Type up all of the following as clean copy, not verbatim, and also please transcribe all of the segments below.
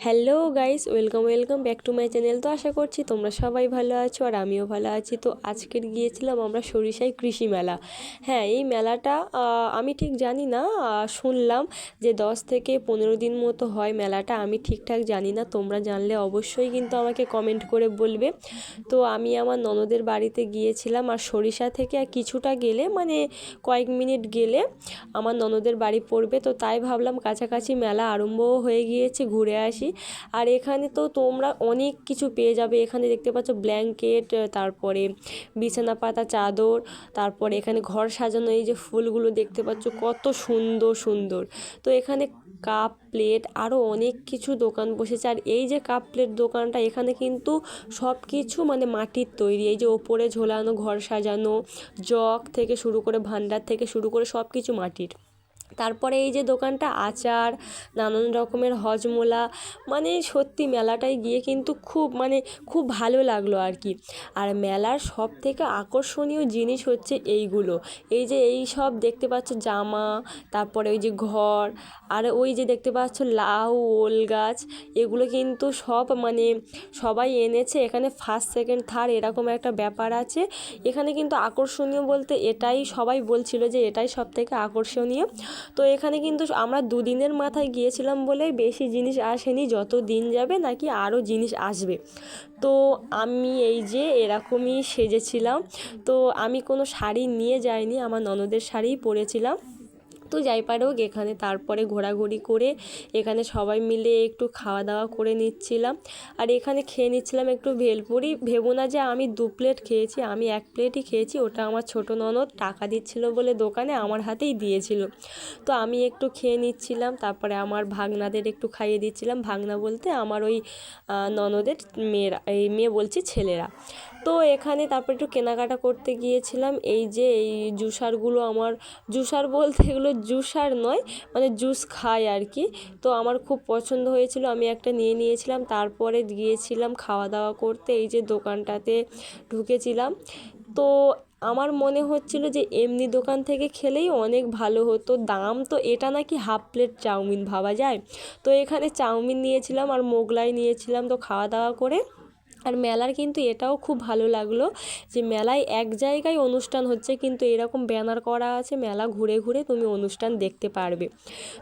Hello guys, welcome back to my channel. তো আশা করছি তোমরা সবাই ভালো আছো আর আমিও ভালো আছি। তো আজকের গিয়েছিলাম আমরা সরিষায় কৃষি মেলা। হ্যাঁ, এই মেলাটা আমি ঠিক জানি না, শুনলাম যে 10 থেকে 15 দিন মতো হয় মেলাটা। আমি ঠিকঠাক জানি না, তোমরা জানলে অবশ্যই কিন্তু আমাকে কমেন্ট করে বলবে। তো আমি আমার ননদের বাড়িতে গিয়েছিলাম, আর সরিষা থেকে আর কিছুটা গেলে মানে কয়েক মিনিট গেলে আমার ননদের বাড়ি পড়বে। তো তাই ভাবলাম কাছাকাছি মেলা আরম্ভও হয়ে গিয়েছে, ঘুরে আসি। আর এখানে তো তোমরা অনেক কিছু পেয়ে যাবে। এখানে দেখতে পাচ্ছ ব্ল্যাঙ্কেট, তারপরে বিছানা পাতা, চাদর, তারপরে এখানে ঘর সাজানো এই যে ফুলগুলো দেখতে পাচ্ছ কত সুন্দর সুন্দর। তো এখানে কাপ প্লেট আরও অনেক কিছু দোকান বসেছে। আর এই যে কাপ প্লেট দোকানটা, এখানে কিন্তু সব কিছু মানে মাটির তৈরি। এই যে ওপরে ঝোলানো ঘর সাজানো জগ থেকে শুরু করে ভান্ডার থেকে শুরু করে সব কিছু মাটির। তারপরে এই যে দোকানটা আচার, নানান রকমের হজমোলা, মানে সত্যি মেলাটায় গিয়ে কিন্তু খুব ভালো লাগলো আর কি। আর মেলার সব থেকে আকর্ষণীয় জিনিস হচ্ছে এইগুলো, এই যে এই সব দেখতে পাচ্ছ জামা, তারপরে ওই যে ঘর, আর ওই যে দেখতে পাচ্ছ লাউ, ওল গাছ, এগুলো কিন্তু সব মানে সবাই এনেছে। এখানে ফার্স্ট সেকেন্ড থার্ড এরকম একটা ব্যাপার আছে। এখানে কিন্তু আকর্ষণীয় বলতে এটাই, সবাই বলছিল যে এটাই সব থেকে আকর্ষণীয়। তো এখানে কিন্তু আমরা দুদিনের মাথায় গিয়েছিলাম বলে বেশি জিনিস আসেনি, যত দিন যাবে নাকি আরও জিনিস আসবে। তো আমি এই যে এরকমই সেজেছিলাম। তো আমি কোনো শাড়ি নিয়ে যাইনি, আমার ননদের শাড়িই পরেছিলাম। তো যাই পারুক এখানে তারপরে ঘোরাঘুরি করে এখানে সবাই মিলে একটু খাওয়া দাওয়া করে নিচ্ছিলাম। আর এখানে খেয়ে নিচ্ছিলাম একটু ভেলপুরি। ভেবো না যে আমি 2 প্লেট খেয়েছি, আমি 1 প্লেটই খেয়েছি। ওটা আমার ছোটো ননদ টাকা দিচ্ছিল বলে দোকানে আমার হাতেই দিয়েছিল। তো আমি একটু খেয়ে নিচ্ছিলাম, তারপরে আমার ভাগনাদের একটু খাইয়ে দিচ্ছিলাম। ভাগনা বলতে আমার ওই ননদের মেয়েরা, এই মেয়ে বলছি ছেলেরা। তো এখানে তারপর একটু কেনাকাটা করতে গিয়েছিলাম। এই যে এই জুসারগুলো, আমার জুসার বলতে এগুলো জুসার নয়, মানে জুস খায় আর কি। তো আমার খুব পছন্দ হয়েছিল, আমি একটা নিয়ে নিয়েছিলাম। তারপরে গিয়েছিলাম খাওয়া দাওয়া করতে, এই যে দোকানটাতে ঢুকেছিলাম। তো আমার মনে হচ্ছিল যে এমনি দোকান থেকে খেলেই অনেক ভালো হতো। দাম তো এটা নাকি হাফ প্লেট চাউমিন, ভাবা যায়। তো এখানে চাউমিন নিয়েছিলাম আর মোগলাই নিয়েছিলাম। তো খাওয়া দাওয়া করে, আর মেলার কিন্তু এটাও খুব ভালো লাগলো যে মেলায় এক জায়গায় অনুষ্ঠান হচ্ছে, কিন্তু এরকম ব্যানার করা আছে মেলা ঘুরে ঘুরে তুমি অনুষ্ঠান দেখতে পারবে।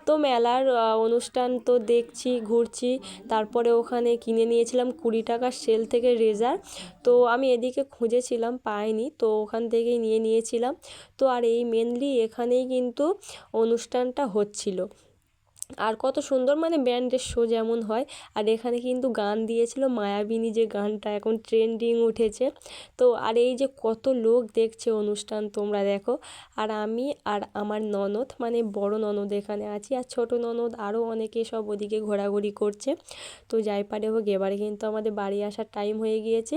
তো মেলার অনুষ্ঠান তো দেখছি, ঘুরছি। তারপরে ওখানে কিনে নিয়েছিলাম 20 টাকার সেল থেকে রেজার। তো আমি এদিকে খুঁজেছিলাম, পাইনি, তো ওখান থেকেই নিয়ে নিয়েছিলাম। তো আর এই মেনলি এখানেই কিন্তু অনুষ্ঠানটা হচ্ছিল। আর কত সুন্দর মানে ব্যান্ডের শো যেমন হয়। আর এখানে কিন্তু গান দিয়েছিল মায়াবিনী, যে গানটা এখন ট্রেন্ডিং উঠেছে। তো আর এই যে কত লোক দেখছে অনুষ্ঠান, তোমরা দেখো। আর আমি আর আমার ননদ, মানে বড় ননদ এখানে আছি, আর ছোট ননদ আরও অনেকে সব ওদিকে ঘোরাঘুরি করছে। তো যাই পারে হোক, এবারে কিন্তু আমাদের বাড়ি আসার টাইম হয়ে গিয়েছে।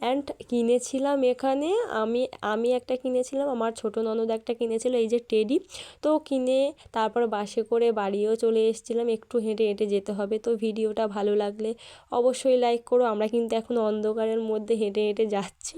অ্যান্ড কিনেছিলাম এখানে আমি আমি একটা কিনেছিলাম, আমার ছোট ননদ একটা কিনেছিল, এই যে টেডি। তো কিনে তারপর বাসে করে বাড়িও চলে এসেছিলাম। একটু হেঁটে হেঁটে যেতে হবে। তো ভিডিওটা ভালো লাগলে অবশ্যই লাইক করো। আমরা কিন্তু এখন অন্ধকারের মধ্যে হেঁটে হেঁটে যাচ্ছি।